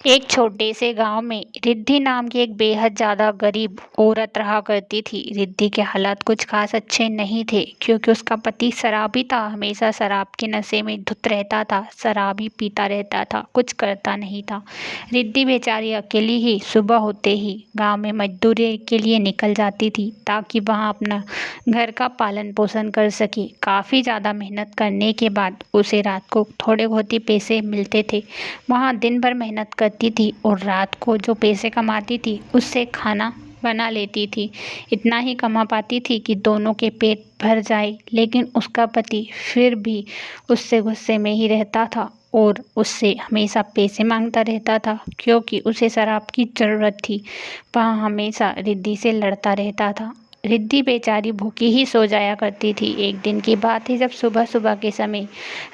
एक छोटे से गांव में रिद्धि नाम की एक बेहद ज़्यादा गरीब औरत रहा करती थी। रिद्धि के हालात कुछ खास अच्छे नहीं थे क्योंकि उसका पति शराबी था। हमेशा शराब के नशे में धुत रहता था, शराब ही पीता रहता था, कुछ करता नहीं था। रिद्धि बेचारी अकेली ही सुबह होते ही गांव में मजदूरी के लिए निकल जाती थी ताकि वहां अपना घर का पालन पोषण कर सके। काफ़ी ज़्यादा मेहनत करने के बाद उसे रात को थोड़े बहुत ही पैसे मिलते थे। वहाँ दिन भर मेहनत करती थी और रात को जो पैसे कमाती थी उससे खाना बना लेती थी। इतना ही कमा पाती थी कि दोनों के पेट भर जाए, लेकिन उसका पति फिर भी उससे गुस्से में ही रहता था और उससे हमेशा पैसे मांगता रहता था क्योंकि उसे शराब की ज़रूरत थी। वह हमेशा रिद्धि से लड़ता रहता था। रिद्धि बेचारी भूखी ही सो जाया करती थी। एक दिन की बात है जब सुबह सुबह के समय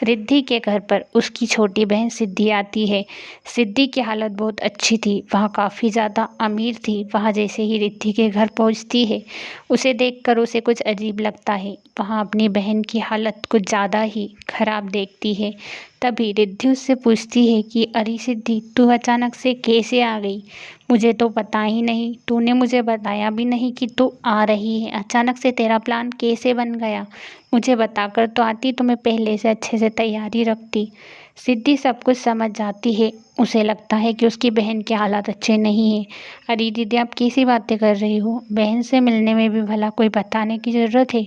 रिद्धि के घर पर उसकी छोटी बहन सिद्धि आती है। सिद्धि की हालत बहुत अच्छी थी, वह काफ़ी ज़्यादा अमीर थी। वह जैसे ही रिद्धि के घर पहुंचती है उसे देखकर उसे कुछ अजीब लगता है। वह अपनी बहन की हालत कुछ ज़्यादा ही खराब देखती है। तभी रिद्धि उससे पूछती है कि अरे सिद्धि, तू अचानक से कैसे आ गई? मुझे तो पता ही नहीं, तूने मुझे बताया भी नहीं कि तू आ रही है। अचानक से तेरा प्लान कैसे बन गया? मुझे बताकर तो आती तो मैं पहले से अच्छे से तैयारी रखती। सिद्धि सब कुछ समझ जाती है। उसे लगता है कि उसकी बहन के हालात अच्छे नहीं हैं। अरे दीदी, आप कैसी बातें कर रही हो? बहन से मिलने में भी भला कोई बताने की ज़रूरत है?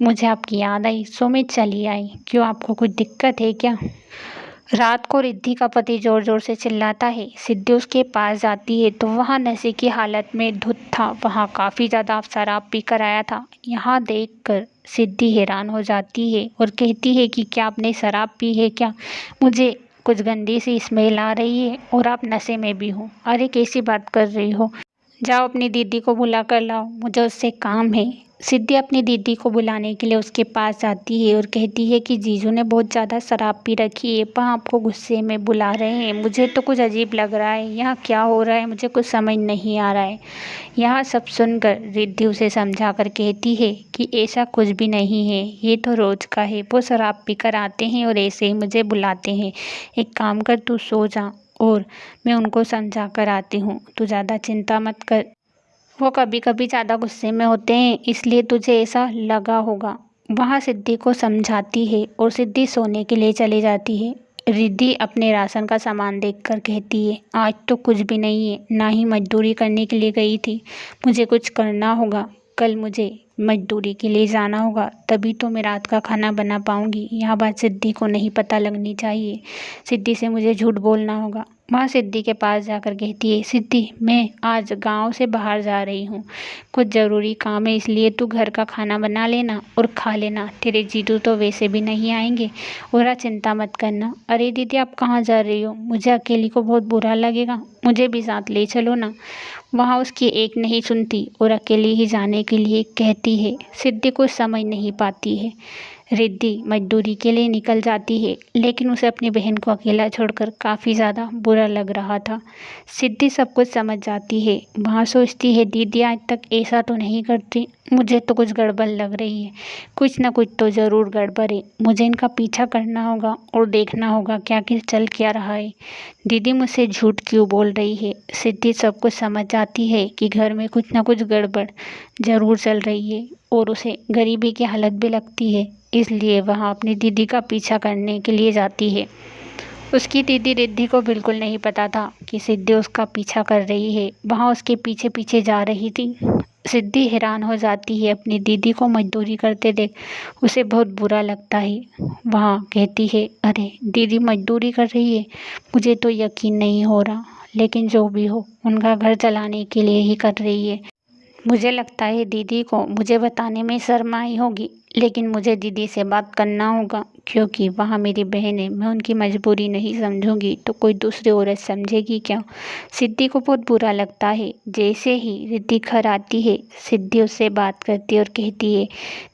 मुझे आपकी याद आई सो मैं चली आई। क्यों, आपको कुछ दिक्कत है क्या? रात को रिद्धि का पति जोर जोर से चिल्लाता है। सिद्धि उसके पास जाती है तो वह नशे की हालत में धुत था। वहाँ काफ़ी ज़्यादा शराब पी कर आया था। यहाँ देखकर सिद्धि हैरान हो जाती है और कहती है कि क्या आपने शराब पी है क्या? मुझे कुछ गंदी सी स्मेल आ रही है और आप नशे में भी हो। अरे कैसी बात कर रही हो? जाओ अपनी दीदी को बुला कर लाओ, मुझे उससे काम है। सिद्धि अपनी दीदी को बुलाने के लिए उसके पास जाती है और कहती है कि जीजू ने बहुत ज़्यादा शराब पी रखी है, वह आपको गुस्से में बुला रहे हैं। मुझे तो कुछ अजीब लग रहा है, यहाँ क्या हो रहा है मुझे कुछ समझ नहीं आ रहा है। यहाँ सब सुनकर रिद्धि उसे समझा कर कहती है कि ऐसा कुछ भी नहीं है, ये तो रोज़ का है। वो शराब पी कर आते हैं और ऐसे ही मुझे बुलाते हैं। एक काम कर, तू सो जा और मैं उनको समझा कर आती हूँ। तू ज़्यादा चिंता मत कर। वो कभी कभी ज़्यादा गुस्से में होते हैं, इसलिए तुझे ऐसा लगा होगा। वहाँ सिद्धि को समझाती है और सिद्धि सोने के लिए चली जाती है। रिद्धि अपने राशन का सामान देखकर कहती है, आज तो कुछ भी नहीं है, ना ही मजदूरी करने के लिए गई थी। मुझे कुछ करना होगा, कल मुझे मजदूरी के लिए जाना होगा, तभी तो मैं रात का खाना बना पाऊंगी। यह बात सिद्धि को नहीं पता लगनी चाहिए। सिद्धि से मुझे झूठ बोलना होगा। वह सिद्धि के पास जाकर कहती है, सिद्धि मैं आज गांव से बाहर जा रही हूँ, कुछ ज़रूरी काम है, इसलिए तू घर का खाना बना लेना और खा लेना। तेरे जीजू तो वैसे भी नहीं आएंगे और चिंता मत करना। अरे दीदी, आप कहाँ जा रही हो? मुझे अकेली को बहुत बुरा लगेगा, मुझे भी साथ ले चलो ना। वहाँ उसकी एक नहीं सुनती और अकेली ही जाने के लिए कहती है। सिद्धि कुछ समझ नहीं पाती है। रिद्धि मजदूरी के लिए निकल जाती है, लेकिन उसे अपनी बहन को अकेला छोड़कर काफ़ी ज़्यादा बुरा लग रहा था। सिद्धि सब कुछ समझ जाती है। वहाँ सोचती है, दीदी आज तक ऐसा तो नहीं करती, मुझे तो कुछ गड़बड़ लग रही है। कुछ ना कुछ तो ज़रूर गड़बड़ है। मुझे इनका पीछा करना होगा और देखना होगा कि आखिर चल क्या रहा है। दीदी मुझसे झूठ क्यों बोल रही है? सिद्धि सब कुछ समझ जाती है कि घर में कुछ ना कुछ गड़बड़ ज़रूर चल रही है और उसे गरीबी की हालत भी लगती है, इसलिए वह अपनी दीदी का पीछा करने के लिए जाती है। उसकी दीदी रिद्धि को बिल्कुल नहीं पता था कि सिद्धि उसका पीछा कर रही है, वहाँ उसके पीछे पीछे जा रही थी। सिद्धि हैरान हो जाती है अपनी दीदी को मजदूरी करते देख। उसे बहुत बुरा लगता है। वहाँ कहती है, अरे दीदी मजदूरी कर रही है, मुझे तो यकीन नहीं हो रहा, लेकिन जो भी हो उनका घर चलाने के लिए ही कर रही है। मुझे लगता है दीदी को मुझे बताने में शर्म आई होगी, लेकिन मुझे दीदी से बात करना होगा क्योंकि वहाँ मेरी बहन है। मैं उनकी मजबूरी नहीं समझूंगी तो कोई दूसरी औरत समझेगी क्या? सिद्धि को बहुत बुरा लगता है। जैसे ही रिद्धि घर आती है, सिद्धि उससे बात करती है और कहती है,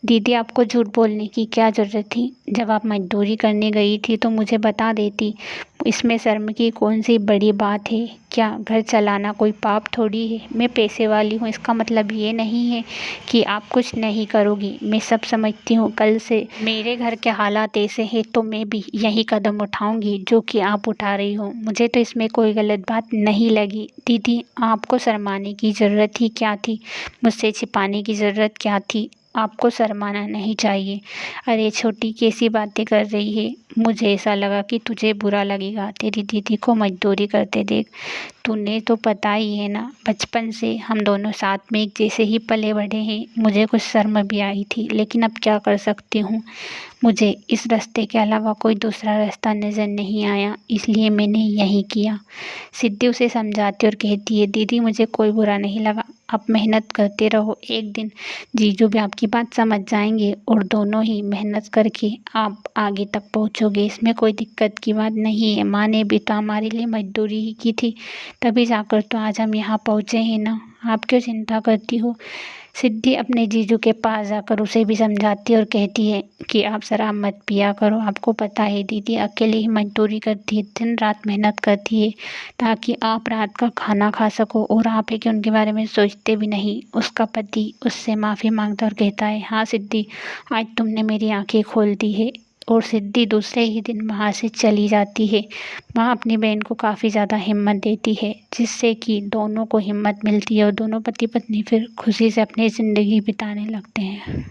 दीदी आपको झूठ बोलने की क्या ज़रूरत थी? जब आप मजदूरी करने गई थी तो मुझे बता देती, इसमें शर्म की कौन सी बड़ी बात है? क्या घर चलाना कोई पाप थोड़ी है? मैं पैसे वाली हूँ, इसका मतलब ये नहीं है कि आप कुछ नहीं करोगी। मैं सब समझती हूँ, कल से मेरे घर के हालात ऐसे हैं तो मैं भी यही कदम उठाऊंगी जो कि आप उठा रही हो। मुझे तो इसमें कोई गलत बात नहीं लगी। दीदी, आपको शर्माने की ज़रूरत ही क्या थी? मुझसे छिपाने की ज़रूरत क्या थी? आपको शर्माना नहीं चाहिए। अरे छोटी, कैसी बातें कर रही है? मुझे ऐसा लगा कि तुझे बुरा लगेगा तेरी दीदी को मजदूरी करते देख। तूने तो पता ही है ना, बचपन से हम दोनों साथ में एक जैसे ही पले बढ़े हैं। मुझे कुछ शर्म भी आई थी, लेकिन अब क्या कर सकती हूँ। मुझे इस रास्ते के अलावा कोई दूसरा रास्ता नज़र नहीं आया, इसलिए मैंने यही किया। सिद्धि उसे समझाती और कहती है, दीदी मुझे कोई बुरा नहीं लगा, आप मेहनत करते रहो। एक दिन जीजू भी आपकी बात समझ जाएंगे और दोनों ही मेहनत करके आप आगे तक पहुंचोगे। इसमें कोई दिक्कत की बात नहीं है। माँ ने भी तो हमारे लिए मजदूरी ही की थी, तभी जाकर तो आज हम यहाँ पहुँचे हैं ना। आप क्यों चिंता करती हो? सिद्धि अपने जीजू के पास जाकर उसे भी समझाती और कहती है कि आप शराब मत पिया करो। आपको पता है दीदी अकेले ही मजदूरी करती है, दिन रात मेहनत करती है ताकि आप रात का खाना खा सको, और आप है कि उनके बारे में सोचते भी नहीं। उसका पति उससे माफ़ी मांगता और कहता है, हाँ सिद्धि, आज तुमने मेरी आंखें खोल दी है। और सिद्धि दूसरे ही दिन वहाँ से चली जाती है। माँ अपनी बहन को काफ़ी ज़्यादा हिम्मत देती है, जिससे कि दोनों को हिम्मत मिलती है और दोनों पति पत्नी फिर खुशी से अपनी ज़िंदगी बिताने लगते हैं।